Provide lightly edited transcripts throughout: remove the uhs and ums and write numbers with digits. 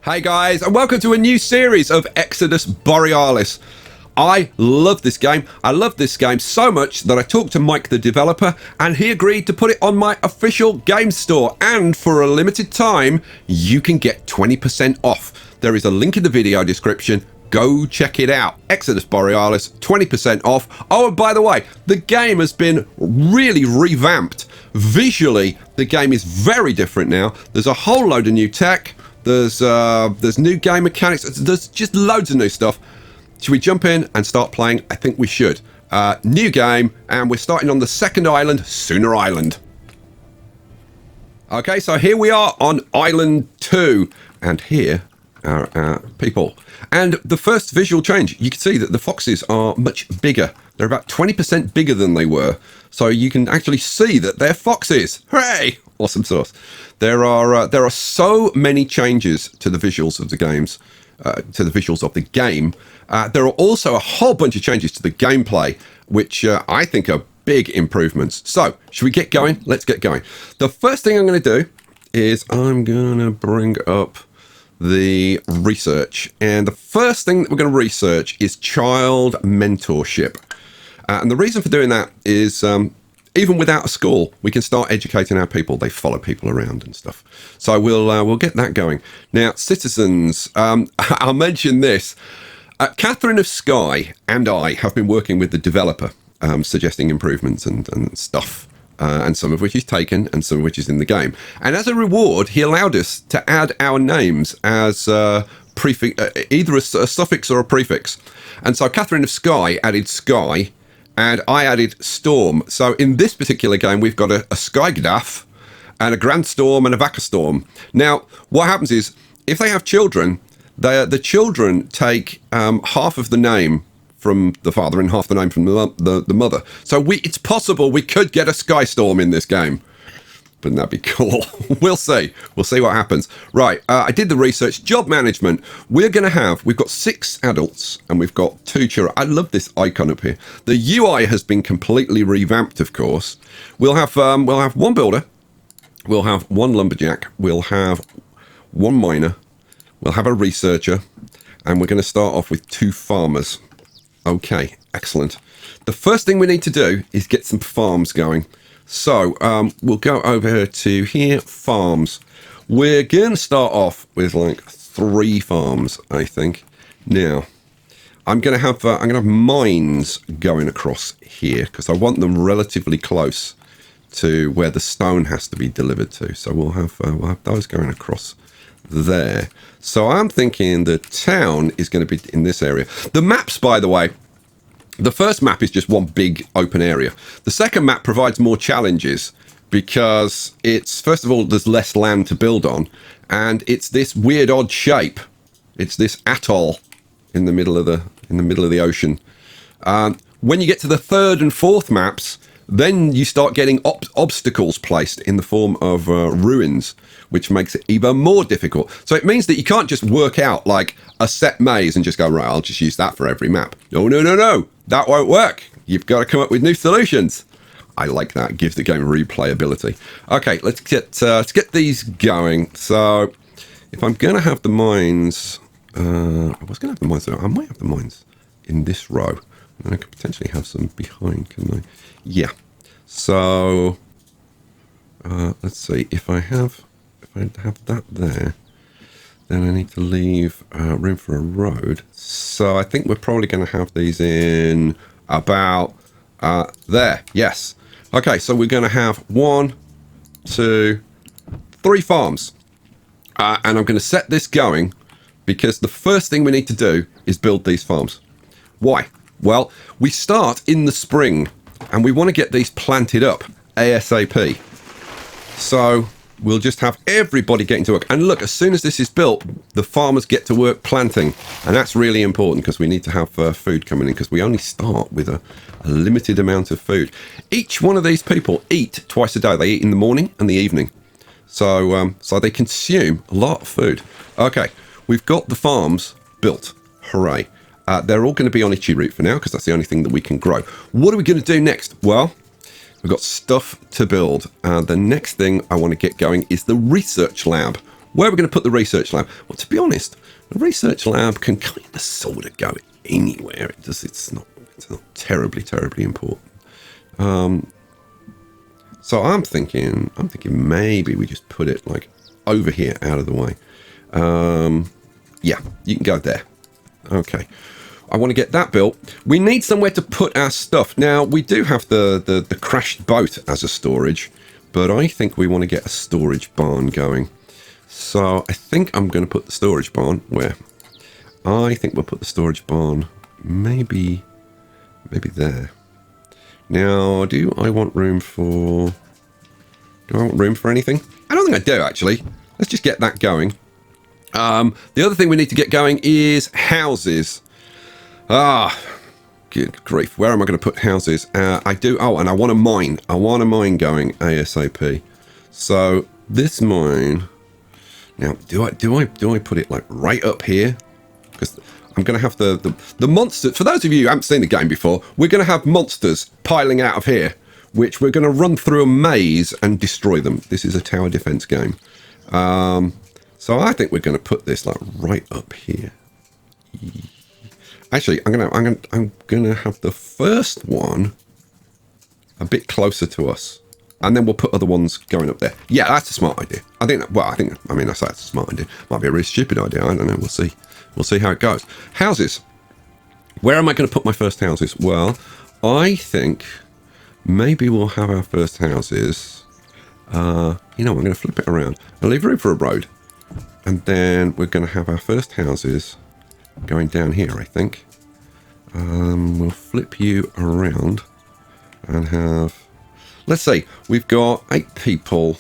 Hey guys, and welcome to a new series of Exodus Borealis. I love this game. I love this game so much that I talked to Mike, the developer, and he agreed to put it on my official game store. And for a limited time, you can get 20% off. There is a link in the video description. Go check it out. Exodus Borealis, 20% off. Oh, and by the way, the game has been really revamped. Visually, the game is very different now. There's a whole load of new tech. There's new game mechanics. There's just loads of new stuff. Should we jump in and start playing? I think we should. New game, and we're starting on the second island, Sooner Island. Okay, so here we are on Island 2, and here are our people. And the first visual change, you can see that the foxes are much bigger. They're about 20% bigger than they were. So you can actually see that they're foxes. Hooray! Awesome sauce. There are so many changes to the visuals of the games, to the visuals of the game. There are also a whole bunch of changes to the gameplay, which I think are big improvements. So, should we get going? Let's get going. The first thing I'm going to do is I'm going to bring up the research. And the first thing that we're going to research is child mentorship. And the reason for doing that is even without a school, we can start educating our people. They follow people around and stuff. So we'll get that going. Now, citizens, I'll mention this. Catherine of Sky and I have been working with the developer, suggesting improvements and stuff. And some of which is taken and some of which is in the game. And as a reward, he allowed us to add our names as prefix, either a suffix or a prefix. And so Catherine of Sky added Sky, and I added Storm. So in this particular game, we've got a Skygdaff, and a Grand Storm, and a Vakastorm. Now, what happens is, if they have children, the children take half of the name from the father and half the name from the mother. So it's possible we could get a Skystorm in this game. Wouldn't that be cool? We'll see. We'll see what happens. Right, I did the research. Job management. We've got 6 adults and we've got 2 children. I love this icon up here. The UI has been completely revamped, of course. We'll have 1 builder. We'll have 1 lumberjack. We'll have 1 miner. We'll have a researcher. And we're going to start off with 2 farmers. Okay, excellent. The first thing we need to do is get some farms going. So we'll go over to here, farms. We're going to start off with like 3 farms, I think. Now, I'm going to have mines going across here because I want them relatively close to where the stone has to be delivered to. So we'll have those going across there. So I'm thinking the town is going to be in this area. The maps, by the way, the first map is just one big open area. The second map provides more challenges because it's, first of all, there's less land to build on, and it's this weird odd shape. It's this atoll in the middle of the ocean. When you get to the third and fourth maps, then you start getting obstacles placed in the form of ruins, which makes it even more difficult. So it means that you can't just work out like a set maze and just go, right, I'll just use that for every map. No, no, no, no. That won't work. You've got to come up with new solutions. I like that. It gives the game replayability. Okay, let's get these going. So if I'm going to have the mines, I was going to have the mines. I might have the mines in this row. And I could potentially have some behind, couldn't I? Yeah. So let's see. If I have that there, then I need to leave room for a road. So I think we're probably going to have these in about there. Yes. Okay. So we're going to have 1, 2, 3 farms, and I'm going to set this going because the first thing we need to do is build these farms. Why? Well, we start in the spring and we want to get these planted up ASAP. So we'll just have everybody getting to work. And look, as soon as this is built, the farmers get to work planting. And that's really important because we need to have food coming in because we only start with a limited amount of food. Each one of these people eat twice a day. They eat in the morning and the evening. So they consume a lot of food. Okay, we've got the farms built. Hooray. They're all going to be on Itchy Root for now because that's the only thing that we can grow. What are we going to do next? Well, we've got stuff to build. The next thing I want to get going is the research lab. Where are we going to put the research lab? Well, to be honest, the research lab can kind of sort of go anywhere. It's not terribly important. So I'm thinking maybe we just put it like over here, out of the way. Yeah, you can go there. Okay. I want to get that built. We need somewhere to put our stuff. Now, we do have the crashed boat as a storage, but I think we want to get a storage barn going. So I think I'm going to put the storage barn where? I think we'll put the storage barn maybe there. Now, do I want room for anything? I don't think I do, actually. Let's just get that going. The other thing we need to get going is houses. Good grief. Where am I going to put houses? I do. Oh, and I want a mine. I want a mine going ASAP. So this mine. Now, do I put it like right up here? Because I'm going to have the monsters. For those of you who haven't seen the game before, we're going to have monsters piling out of here, which we're going to run through a maze and destroy them. This is a tower defense game. So I think we're going to put this like right up here. Actually, I'm gonna have the first one a bit closer to us, and then we'll put other ones going up there. Yeah, that's a smart idea. I mean, I say it's a smart idea. Might be a really stupid idea. I don't know. We'll see. We'll see how it goes. Houses. Where am I going to put my first houses? Well, I think maybe we'll have our first houses. I'm going to flip it around. I'll leave room for a road, and then we're going to have our first houses going down here, I think. We'll flip you around and have, let's say we've got 8 people.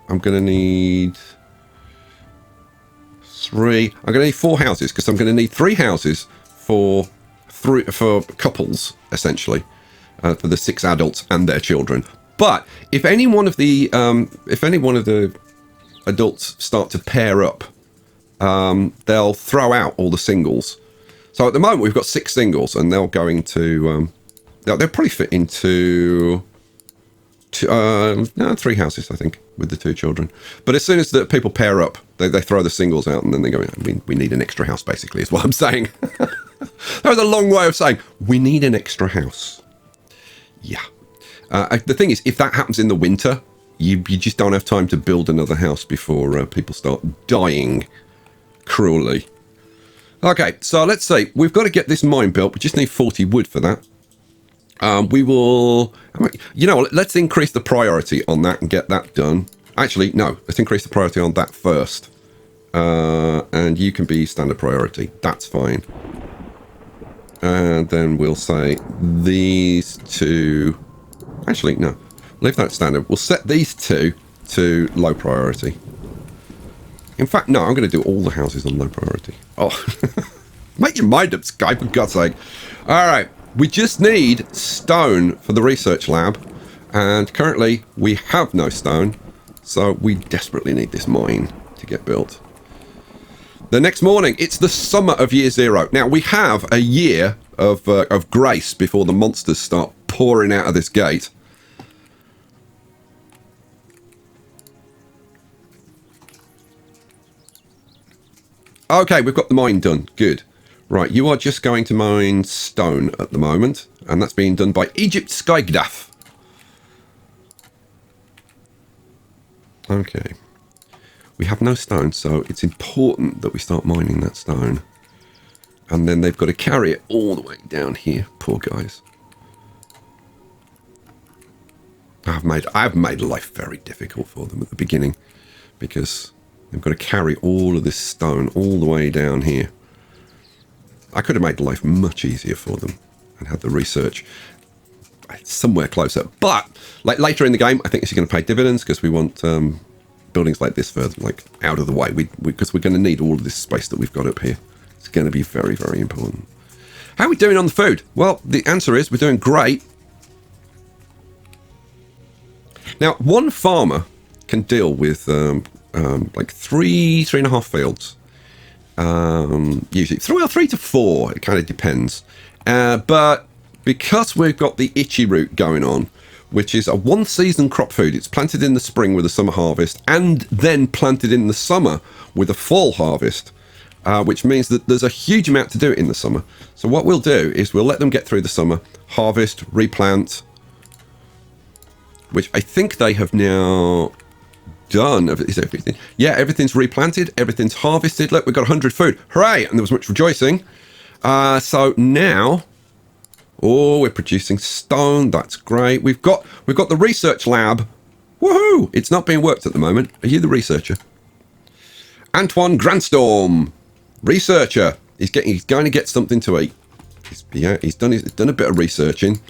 I'm going to need 3. I'm going to need 4 houses because I'm going to need 3 houses for couples, essentially, for the 6 adults and their children. But if any one of the adults start to pair up, they'll throw out all the singles. So at the moment we've got 6 singles, and they'll go into they'll probably fit into 3 houses, I think, with the 2 children. But as soon as the people pair up, they throw the singles out, and then they go, we need an extra house, basically, is what I'm saying. That was a long way of saying we need an extra house. Yeah. The thing is, if that happens in the winter, you just don't have time to build another house before people start dying cruelly. Okay, so let's say we've got to get this mine built. We just need 40 wood for that. We will, let's increase the priority on that and get that done. Actually, no, let's increase the priority on that first. And you can be standard priority. That's fine. And then we'll say these 2. Actually, no, leave that standard. We'll set these 2 to low priority. In fact, no, I'm going to do all the houses on low priority. Oh, make your mind up, Sky, for God's sake. All right, we just need stone for the research lab. And currently, we have no stone. So we desperately need this mine to get built. The next morning, it's the summer of year 0. Now, we have a year of grace before the monsters start pouring out of this gate. Okay, we've got the mine done. Good. Right, you are just going to mine stone at the moment, and that's being done by Egypt Skygdaff. Okay. We have no stone, so it's important that we start mining that stone. And then they've got to carry it all the way down here. Poor guys. I've made life very difficult for them at the beginning, because they've got to carry all of this stone all the way down here. I could have made life much easier for them and had the research somewhere closer. But like later in the game, I think this is going to pay dividends because we want buildings like this further, like out of the way. Because we're going to need all of this space that we've got up here. It's going to be very, very important. How are we doing on the food? Well, the answer is we're doing great. Now, one farmer can deal with like 3.5 fields. Usually 3 to 4, it kind of depends. But because we've got the itchy route going on, which is a one-season crop food. It's planted in the spring with a summer harvest and then planted in the summer with a fall harvest, which means that there's a huge amount to do in the summer. So what we'll do is we'll let them get through the summer, harvest, replant, which I think they have now done. Is everything? Yeah, everything's replanted, everything's harvested. Look, we've got 100 food. Hooray! And there was much rejoicing. So now, oh, we're producing stone. That's great. We've got the research lab. Woohoo! It's not being worked at the moment. Are you the researcher? Antoine Grandstorm, researcher. He's going to get something to eat. He's done a bit of researching.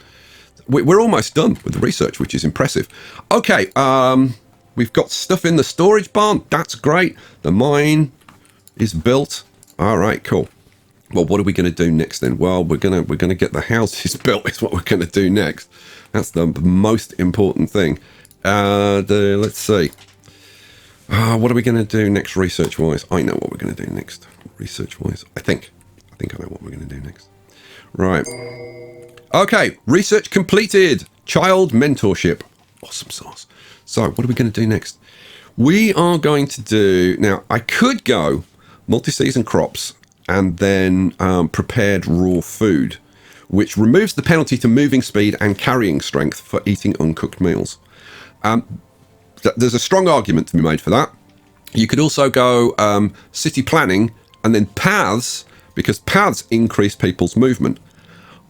We're almost done with the research, which is impressive. Okay, we've got stuff in the storage barn. That's great. The mine is built. All right, cool. Well, what are we going to do next then? Well, we're gonna get the houses built. Is what we're going to do next. That's the most important thing. Let's see. What are we going to do next, research-wise? I know what we're going to do next, research-wise. I think I know what we're going to do next. Right. Okay, research completed. Child mentorship. Awesome sauce. So, what are we going to do next? We are going to do... Now, I could go multi-season crops and then prepared raw food, which removes the penalty to moving speed and carrying strength for eating uncooked meals. There's a strong argument to be made for that. You could also go city planning and then paths, because paths increase people's movement.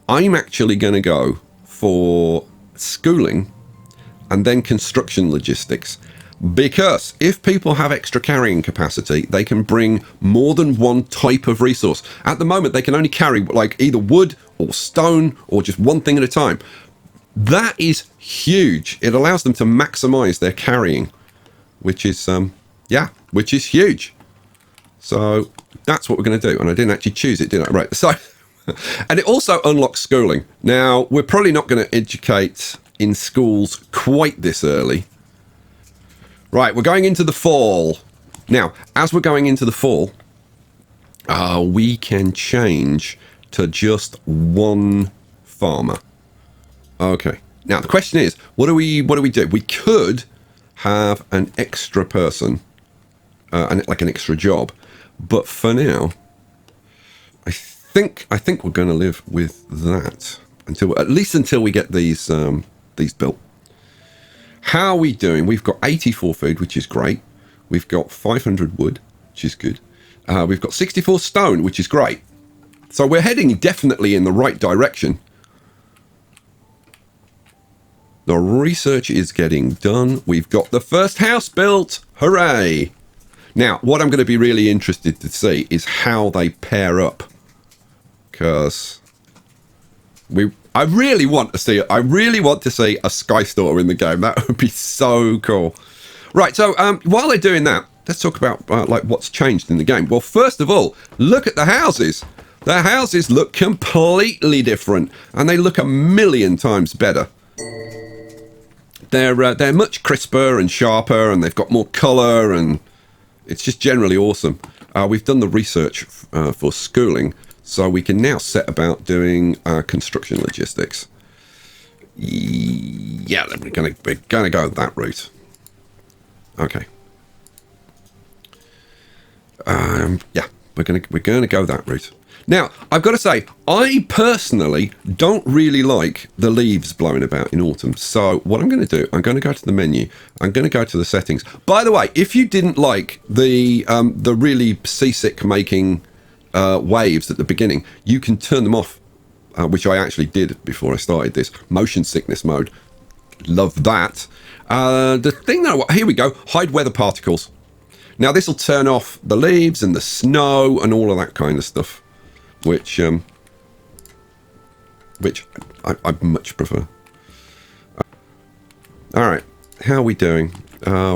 I'm actually going to go for schooling and then construction logistics, because if people have extra carrying capacity, they can bring more than one type of resource. At the moment, they can only carry like either wood or stone or just one thing at a time. That is huge. It allows them to maximize their carrying, which is which is huge. So that's what we're going to do. And I didn't actually choose it, did I? Right. So, and it also unlocks schooling. Now, we're probably not going to educate in schools quite this early. Right, we're going into the fall. Now, as we're going into the fall, we can change to just one farmer. Okay. Now the question is, what do we do? We could have an extra person, like an extra job, but for now, I think we're going to live with that at least until we get these built. How are we doing? We've got 84 food, which is great. We've got 500 wood, which is good. We've got 64 stone, which is great. So we're heading definitely in the right direction. The research is getting done. We've got the first house built. Hooray! Now, what I'm going to be really interested to see is how they pair up. Because I really want to see a Sky Store in the game. That would be so cool. Right, so while they're doing that, let's talk about like what's changed in the game. Well, first of all, look at the houses. The houses look completely different, and they look a million times better. They're much crisper and sharper, and they've got more colour, and it's just generally awesome. We've done the research for schooling, so we can now set about doing construction logistics. Yeah, we're gonna go that route. Okay. Yeah, we're gonna go that route. Now, I've got to say, I personally don't really like the leaves blowing about in autumn. So what I'm going to do, I'm going to go to the menu. I'm going to go to the settings. By the way, if you didn't like the really seasick making waves at the beginning, you can turn them off, which I actually did before I started this. Motion sickness mode. Love that. The thing that here we go, hide weather particles. Now this will turn off the leaves and the snow and all of that kind of stuff. Which I much prefer. All right, how are we doing?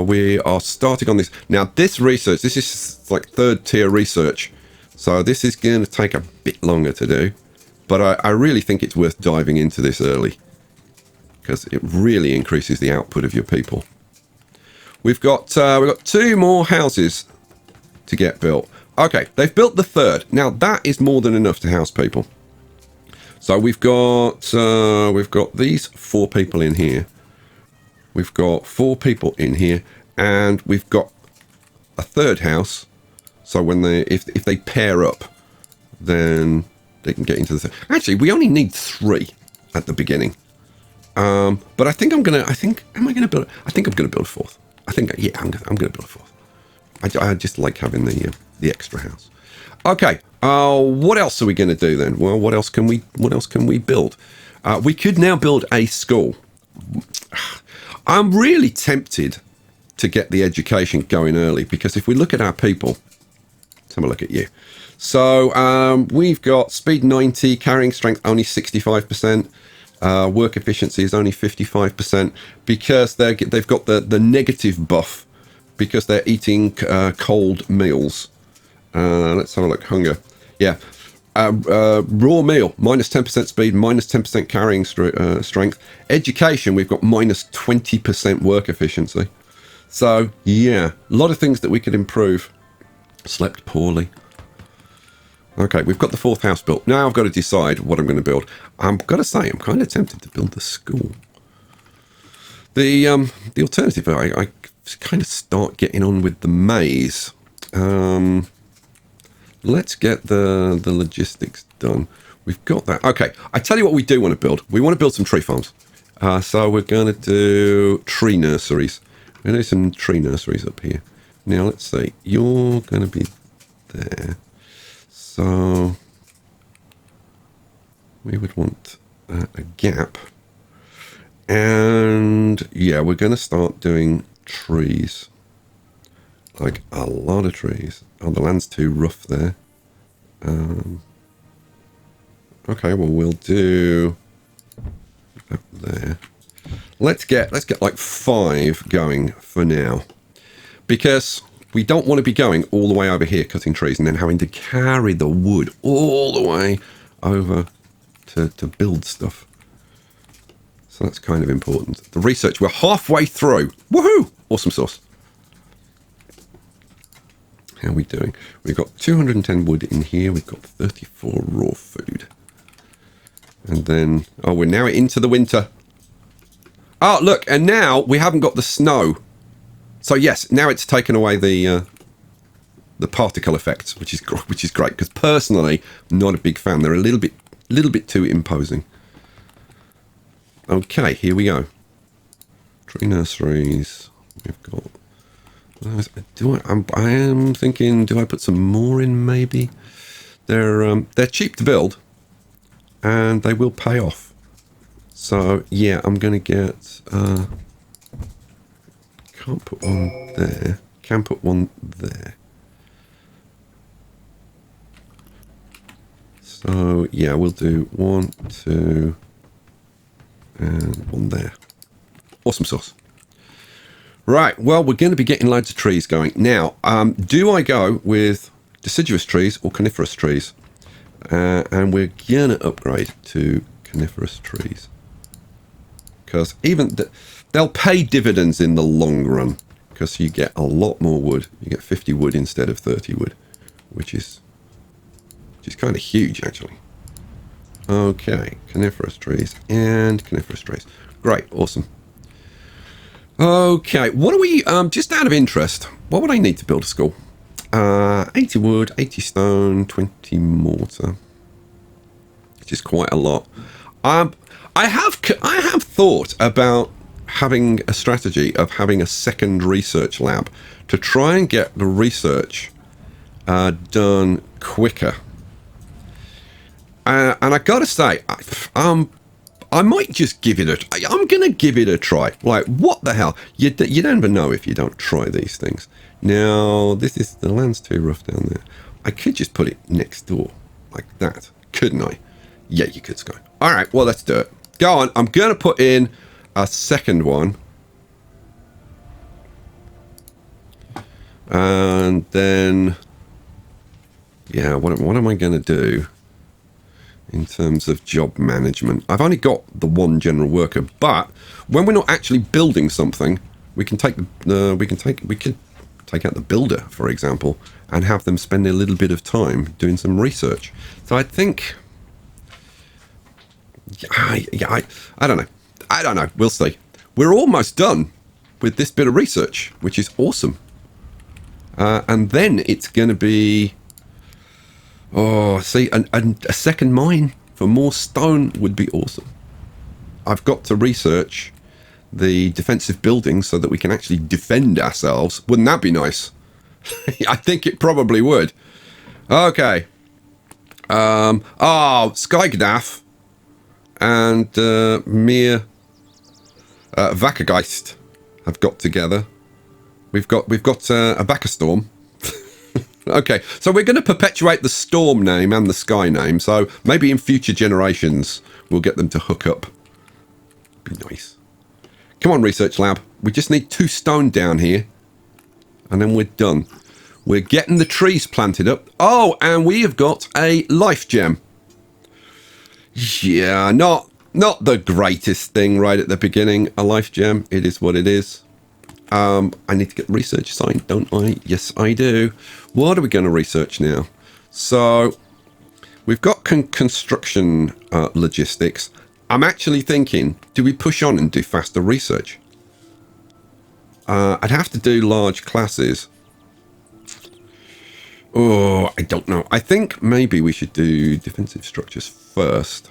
We are starting on this. Now, this research, this is like third tier research. So this is going to take a bit longer to do. But I really think it's worth diving into this early, because it really increases the output of your people. We've got 2 more houses to get built. Okay, they've built the third. Now that is more than enough to house people. So we've got these 4 people in here. We've got 4 people in here, and we've got a third house. So when if they pair up, then they can get into the... Actually, we only need 3 at the beginning. But I think I'm gonna. I think I'm gonna build a 4th. I think, yeah, I'm gonna build a 4th. I just like having the extra house. Okay. What else are we gonna do then? Well, what else can we build? We could now build a school. I'm really tempted to get the education going early, because if we look at our people, let's have a look at you. So we've got speed 90, carrying strength only 65%, work efficiency is only 55%, because they've got the negative buff because they're eating cold meals. Let's have a look. Hunger, yeah. Raw meal, minus 10% speed, minus 10% carrying strength. Education, we've got minus 20% work efficiency. So, yeah, a lot of things that we could improve. Slept poorly. Okay, we've got the 4th house built. Now I've got to decide what I'm going to build. I've got to say, I'm kind of tempted to build the school. The alternative, I kind of start getting on with the maze. Let's get the logistics done. We've got that. Okay, I tell you what we do want to build. We want to build some tree farms. So we're going to do tree nurseries. We're going to do some tree nurseries up here. Now, let's see. You're going to be there. So we would want a gap. And, yeah, we're going to start doing trees. Like a lot of trees. Oh, the land's too rough there. Okay, well, we'll do up there. Let's get like 5 going for now, because we don't want to be going all the way over here cutting trees and then having to carry the wood all the way over to build stuff. So that's kind of important. The research, we're halfway through. Woohoo! Awesome sauce. How are we doing? We've got 210 wood in here. We've got 34 raw food. And then, oh, we're now into the winter. Oh, look, and now we haven't got the snow. So yes, now it's taken away the particle effects, which is great, because personally, I'm not a big fan. They're a little bit too imposing. Okay, here we go. Tree nurseries. We've got. I am thinking, do I put some more in? Maybe they're cheap to build, and they will pay off. So yeah, I'm gonna get. Can't put one there. Can put one there. So yeah, we'll do 1, 2, and 1 there. Awesome sauce. Right, well, we're going to be getting loads of trees going. Now, do I go with deciduous trees or coniferous trees? And we're going to upgrade to coniferous trees. Because even they'll pay dividends in the long run, because you get a lot more wood. You get 50 wood instead of 30 wood, which is kind of huge, actually. Okay, coniferous trees and coniferous trees. Great, awesome. Okay, what do we, just out of interest, what would I need to build a school? 80 wood, 80 stone, 20 mortar, which is quite a lot. I have thought about having a strategy of having a second research lab to try and get the research done quicker. And I gotta say, I might just give it I'm going to give it a try. Like, what the hell? You never know if you don't try these things. Now, the land's too rough down there. I could just put it next door like that, couldn't I? Yeah, you could, Sky. All right, well, let's do it. Go on. I'm going to put in a second one. And then, yeah, what am I going to do? In terms of job management, I've only got the 1 general worker, but when we're not actually building something, we can take we could take out the builder, for example, and have them spend a little bit of time doing some research. So I think, I don't know. We'll see. We're almost done. with this bit of research, which is awesome. And then it's going to be... Oh, see, a second mine for more stone would be awesome. I've got to research the defensive buildings so that we can actually defend ourselves. Wouldn't that be nice? I think it probably would. Okay. Skygdaf and Mir Vakageist have got together. We've got a Bakastorm. Okay, so we're going to perpetuate the Storm name and the Sky name, so maybe in future generations we'll get them to hook up. Be nice. Come on, Research Lab. We just need 2 stone down here, and then we're done. We're getting the trees planted up. Oh, and we have got a life gem. Yeah, not the greatest thing right at the beginning. A life gem. It is what it is. I need to get research assigned, don't I? Yes, I do. What are we going to research now? So, we've got construction logistics. I'm actually thinking, do we push on and do faster research? I'd have to do large classes. Oh, I don't know. I think maybe we should do defensive structures first.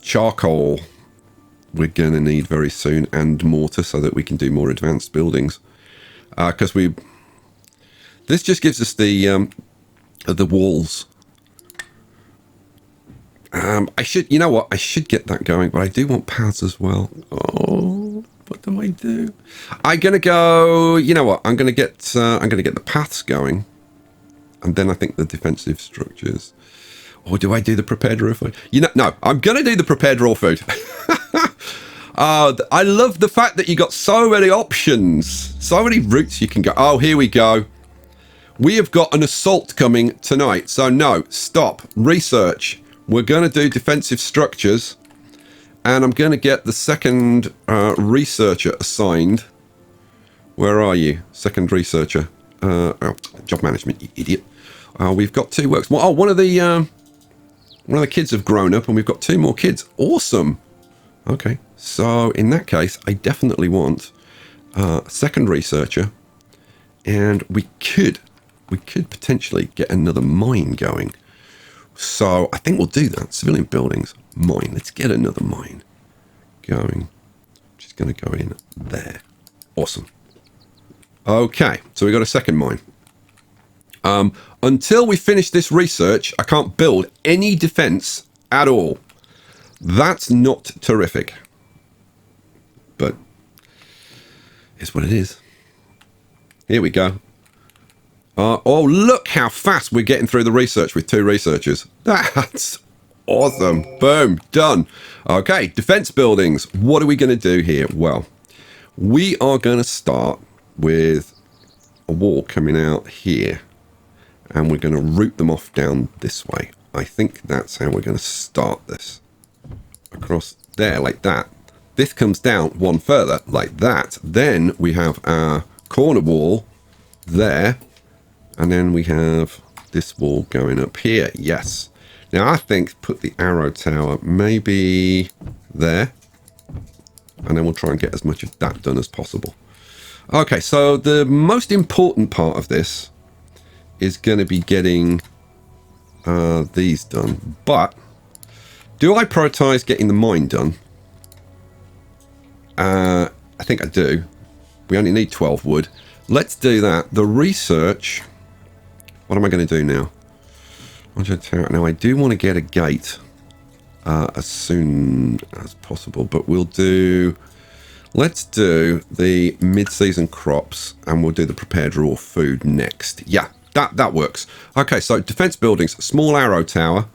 Charcoal we're going to need very soon, and mortar so that we can do more advanced buildings. Because this just gives us the walls. I should, you know what? I should get that going, but I do want paths as well. Oh, what do I do? I'm gonna go. You know what? I'm gonna get the paths going, and then I think the defensive structures. Or do I do the prepared raw food? You know, no. I'm gonna do the prepared raw food. I love the fact that you got so many options, so many routes you can go. Oh, here we go. We have got an assault coming tonight. So no, stop. Research. We're going to do defensive structures, and I'm going to get the second researcher assigned. Where are you? Second researcher. Job management, you idiot. We've got 2 works. Well, one of the kids have grown up, and we've got 2 more kids. Awesome. Okay, so in that case, I definitely want a second researcher, and we could potentially get another mine going. So I think we'll do that. Civilian buildings, mine. Let's get another mine going. Which is going to go in there. Awesome. Okay, so we got a second mine. Until we finish this research, I can't build any defense at all. That's not terrific. But it's what it is. Here we go. Oh, look how fast we're getting through the research with 2 researchers. That's awesome. Boom. Done. Okay, defense buildings. What are we going to do here? Well, we are going to start with a wall coming out here. And we're going to route them off down this way. I think that's how we're going to start this. Across there like that. This comes down one further like that. Then we have our corner wall there. And then we have this wall going up here. Yes. Now I think put the arrow tower maybe there. And then we'll try and get as much of that done as possible. Okay, so the most important part of this is going to be getting these done. But do I prioritize getting the mine done? I think I do. We only need 12 wood. Let's do that. The research... What am I going to do now? Now, I do want to get a gate as soon as possible, but we'll do... Let's do the mid-season crops, and we'll do the prepared raw food next. Yeah, that works. Okay, so defense buildings, small arrow tower.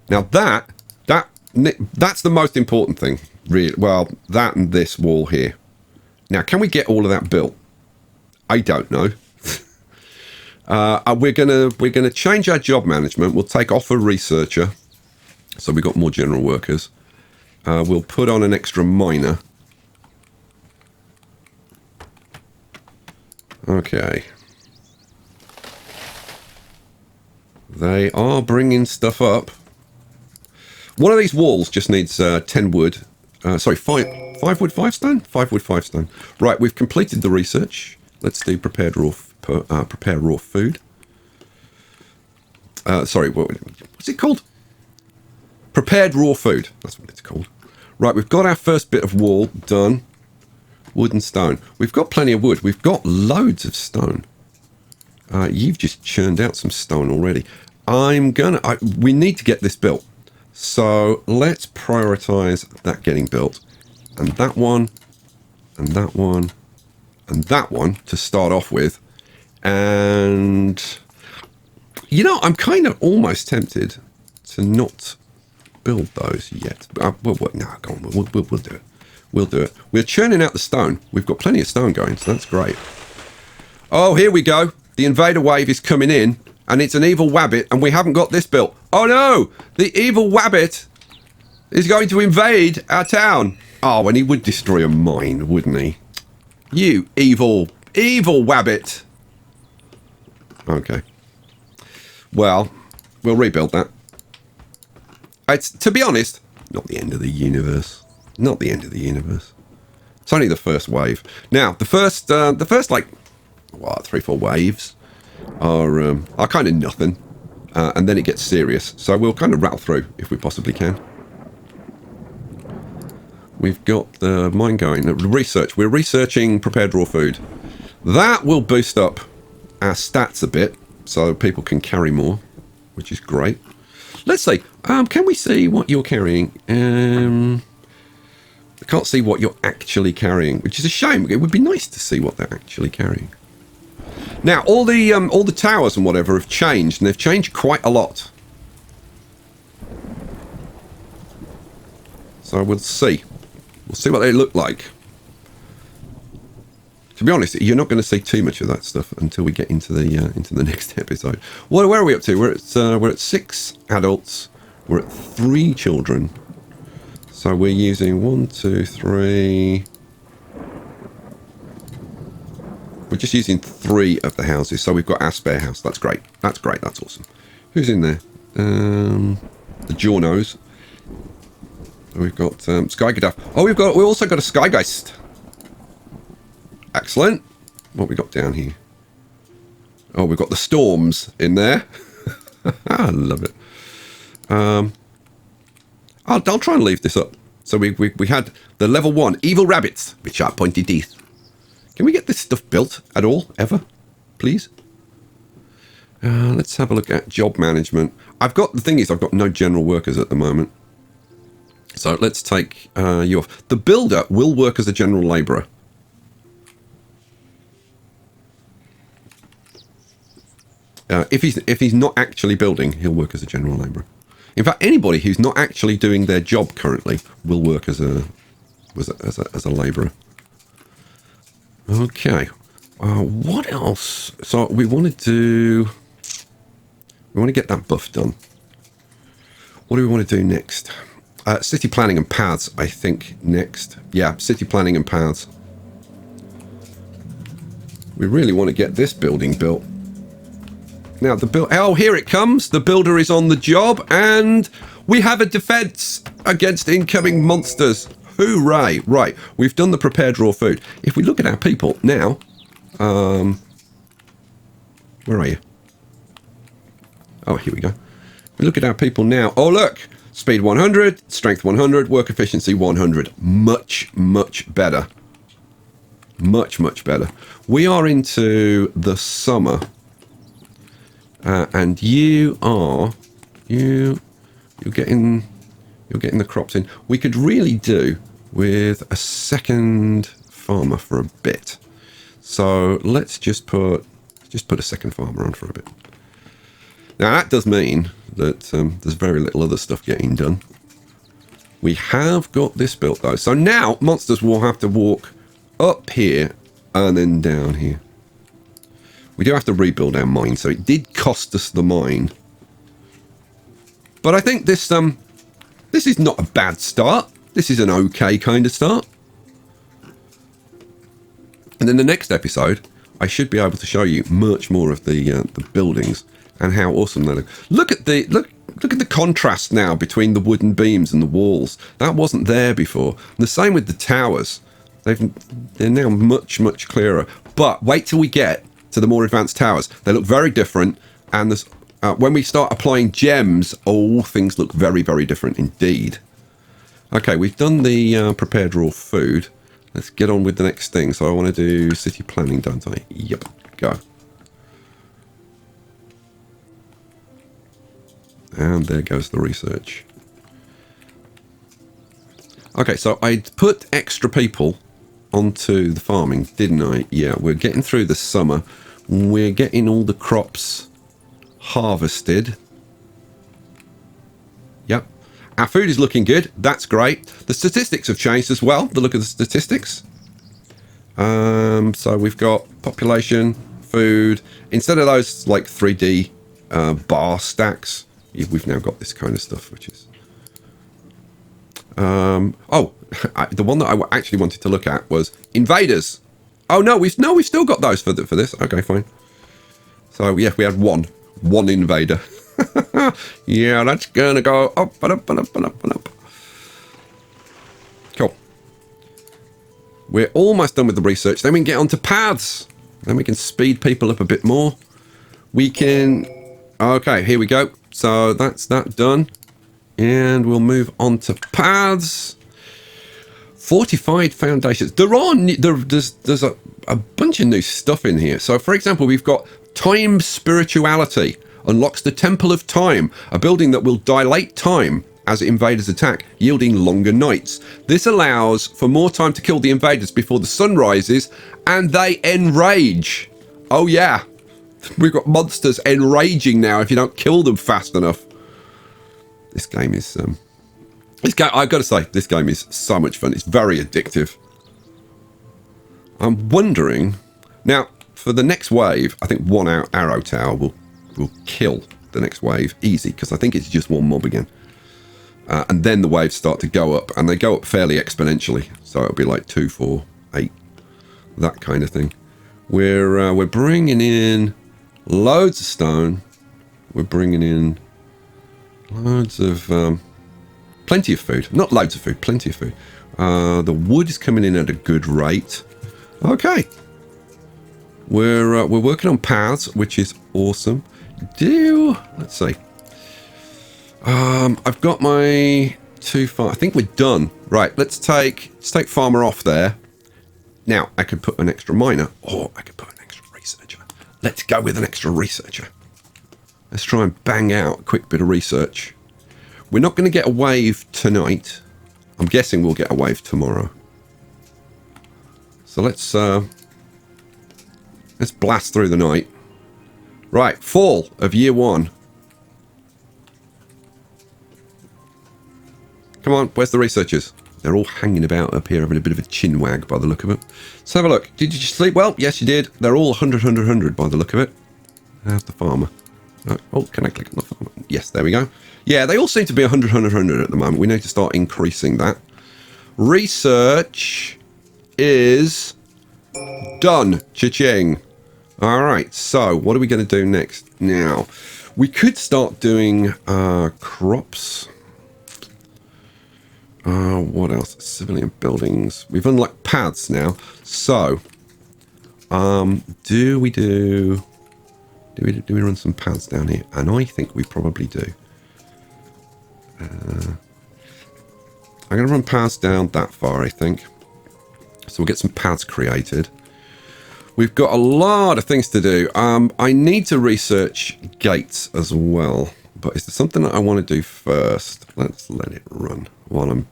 Now that's the most important thing, really. Well, that and this wall here. Now, can we get all of that built? I don't know. We're gonna change our job management. We'll take off a researcher, so we've got more general workers. We'll put on an extra miner. Okay. They are bringing stuff up. One of these walls just needs 10 wood, Sorry, five wood, 5 stone? 5 wood, 5 stone. Right, we've completed the research. Let's do prepare raw food. Sorry, what's it called? Prepared raw food. That's what it's called. Right, we've got our first bit of wall done. Wood and stone. We've got plenty of wood. We've got loads of stone. You've just churned out some stone already. We need to get this built. So let's prioritize that getting built. And that one, and that one, and that one to start off with. And, you know, I'm kind of almost tempted to not build those yet. No, go on, we'll do it. We'll do it. We're churning out the stone. We've got plenty of stone going, so that's great. Oh, here we go. The invader wave is coming in, and it's an evil wabbit, and we haven't got this built. Oh no! The evil wabbit is going to invade our town. Oh, and he would destroy a mine, wouldn't he? You evil wabbit. Okay. Well, we'll rebuild that. It's, to be honest, not the end of the universe. Not the end of the universe. It's only the first wave. Now, the first like, what, 3-4 waves are kind of nothing. And then it gets serious. So we'll kind of rattle through if we possibly can. We've got the mine going. Research. We're researching prepared raw food. That will boost up our stats a bit so people can carry more, which is great. Let's see. Can we see what you're carrying? I can't see what you're actually carrying, which is a shame. It would be nice to see what they're actually carrying. Now, all the towers and whatever have changed, and they've changed quite a lot. So we'll see. We'll see what they look like. To be honest, you're not going to see too much of that stuff until we get into the next episode. Where are we up to? We're at 6 adults. We're at 3 children. So we're using 1, 2, 3. We're just using 3 of the houses. So we've got our spare house. That's great. That's great. That's awesome. Who's in there? The Jornos. We've got Skygedaff. Oh, we've also got a Skygeist. Excellent. What we got down here? Oh, we've got the Storms in there. I love it. I'll try and leave this up. So we had the level 1 evil rabbits with sharp pointy teeth. Can we get this stuff built at all, ever? Please? Let's have a look at job management. The thing is, I've got no general workers at the moment. So let's take you off. The builder will work as a general labourer. If he's not actually building, he'll work as a general labourer. In fact, anybody who's not actually doing their job currently will work as a labourer. Okay. What else? So we want to get that buff done. What do we want to do next? City planning and paths, I think, next. Yeah, city planning and paths. We really want to get this building built. Now, oh, here it comes. The builder is on the job, and we have a defense against incoming monsters. Hooray. Right, we've done the prepared raw food. If we look at our people now, where are you? Oh, here we go. We look at our people now. Oh, look. Speed 100, strength 100, work efficiency 100. Much, much better. Much, much better. We are into the summer. And you're getting the crops in. We could really do with a second farmer for a bit. So let's just put a second farmer on for a bit. Now that does mean that there's very little other stuff getting done. We have got this built though. So now monsters will have to walk up here and then down here. We do have to rebuild our mine, so it did cost us the mine. But I think this is not a bad start. This is an okay kind of start. And in the next episode, I should be able to show you much more of the buildings and how awesome they look. Look Look at the contrast now between the wooden beams and the walls. That wasn't there before. And the same with the towers. They're now much, much clearer. But wait till we get to the more advanced towers. They look very different. And there's, when we start applying gems, things look very, very different indeed. Okay, we've done the prepared raw food. Let's get on with the next thing. So I want to do city planning, don't I? Yep, go. And there goes the research. Okay, so I put extra people onto the farming, didn't I? Yeah, we're getting through the summer. We're getting all the crops harvested. Yep. Our food is looking good. That's great. The statistics have changed as well. The look of the statistics. So we've got population, food. Instead of those like 3D bar stacks, we've now got this kind of stuff, which is... the one that I actually wanted to look at was invaders. Oh no, we've still got those for this. Okay, fine. So yeah, we had one invader. Yeah, that's gonna go up and up and up and up and up. Cool. We're almost done with the research. Then we can get onto paths. Then we can speed people up a bit more. We can... Okay, here we go. So that's that done. And we'll move on to paths. Fortified foundations. There's a bunch of new stuff in here. So, for example, we've got time spirituality. Unlocks the Temple of Time, a building that will dilate time as invaders attack, yielding longer nights. This allows for more time to kill the invaders before the sun rises, and they enrage. Oh yeah, we've got monsters enraging now if you don't kill them fast enough. This game is... I've got to say, this game is so much fun. It's very addictive. I'm wondering... Now, for the next wave, I think one arrow tower will kill the next wave easy, because I think it's just one mob again. And then the waves start to go up, and they go up fairly exponentially. So it'll be like 2, 4, 8, that kind of thing. We're bringing in loads of stone. We're bringing in loads of... plenty of food. Not loads of food, plenty of food. The wood is coming in at a good rate. Okay. We're working on paths, which is awesome. Let's see. I've got my 2 farm. I think we're done. Right, let's take farmer off there. Now, I could put an extra miner, or I could put an extra researcher. Let's go with an extra researcher. Let's try and bang out a quick bit of research. We're not going to get a wave tonight. I'm guessing we'll get a wave tomorrow. So let's blast through the night. Right, fall of year 1. Come on, where's the researchers? They're all hanging about up here, having a bit of a chin wag by the look of it. Let's have a look. Did you sleep well? Yes, you did. They're all 100, 100, 100 by the look of it. How's the farmer? Oh, can I click on the farmer? Yes, there we go. Yeah, they all seem to be 100, 100, 100 at the moment. We need to start increasing that. Research is done. Cha-ching. All right, so what are we going to do next? Now, we could start doing crops. What else? Civilian buildings. We've unlocked paths now. So, do we run some paths down here? And I think we probably do. I'm going to run paths down that far, I think. So we'll get some paths created. We've got a lot of things to do. I need to research gates as well. But is there something that I want to do first? Let's let it run while I'm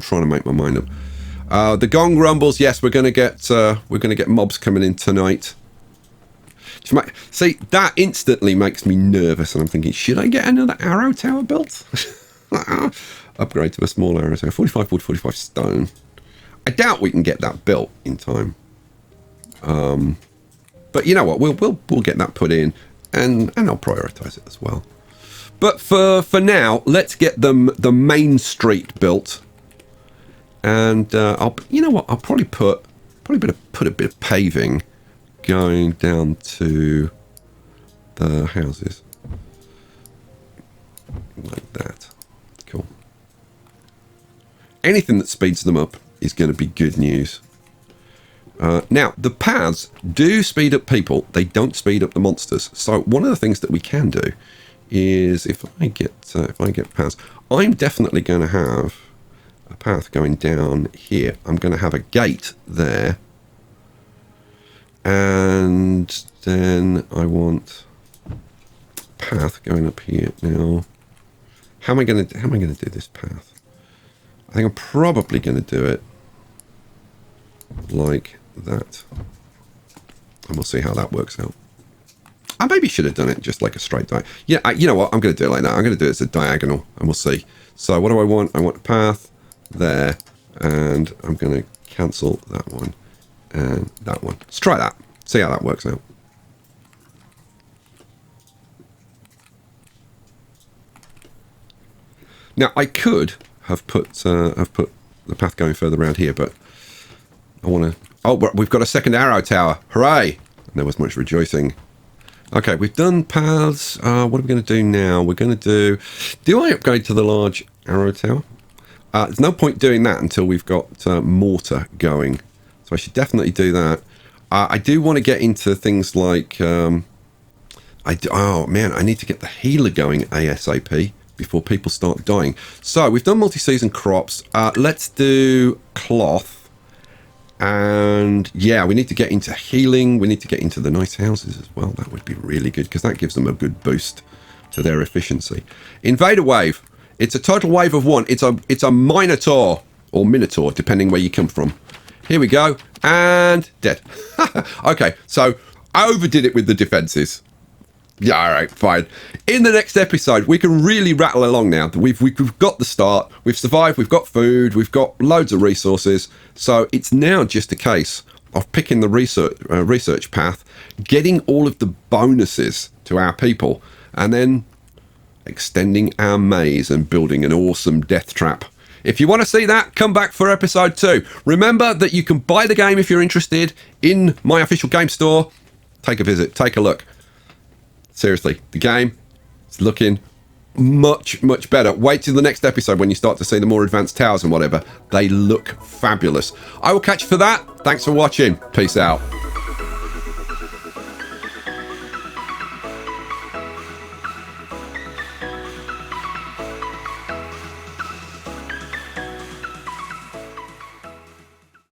trying to make my mind up. The gong rumbles. Yes, we're going to get mobs coming in tonight. See, that instantly makes me nervous, and I'm thinking, should I get another arrow tower built? Upgrade to a small arrow tower. 45 wood, 45 stone. I doubt we can get that built in time. But you know what? We'll get that put in, and I'll prioritize it as well. But for now, let's get the main street built. And you know what? I'll probably put a bit of paving going down to the houses. anything that speeds them up is going to be good news. Now, the paths do speed up people. They don't speed up the monsters. So one of the things that we can do is if I get paths, I'm definitely going to have a path going down here. I'm going to have a gate there. And then I want path going up here now. How am I going to do this path? I think I'm probably going to do it like that, and we'll see how that works out. I maybe should have done it just like a straight diagonal. Yeah, you know what? I'm going to do it like that. I'm going to do it as a diagonal, and we'll see. So what do I want? I want a path there, and I'm going to cancel that one and that one. Let's try that. See how that works out. Now I could have put the path going further around here, but I want to. Oh, we've got a second arrow tower! Hooray! And there was much rejoicing. Okay, we've done paths. What are we going to do now? We're going to do. Do I upgrade to the large arrow tower? There's no point doing that until we've got mortar going. So I should definitely do that. I do want to get into things like. Oh man, I need to get the healer going ASAP before people start dying. So we've done multi-season crops. Let's do cloth. And yeah, we need to get into healing. We need to get into the nice houses as well. That would be really good because that gives them a good boost to their efficiency. Invader wave. It's a total wave of one. It's a minotaur or minotaur, depending where you come from. Here we go. And dead. Okay, so I overdid it with the defenses. Yeah, all right, fine. In the next episode, we can really rattle along now. We've got the start. We've survived. We've got food. We've got loads of resources. So it's now just a case of picking the research path, getting all of the bonuses to our people, and then extending our maze and building an awesome death trap. If you want to see that, come back for episode 2. Remember that you can buy the game if you're interested in my official game store. Take a visit. Take a look. Seriously, the game is looking much, much better. Wait till the next episode when you start to see the more advanced towers and whatever. They look fabulous. I will catch you for that. Thanks for watching. Peace out.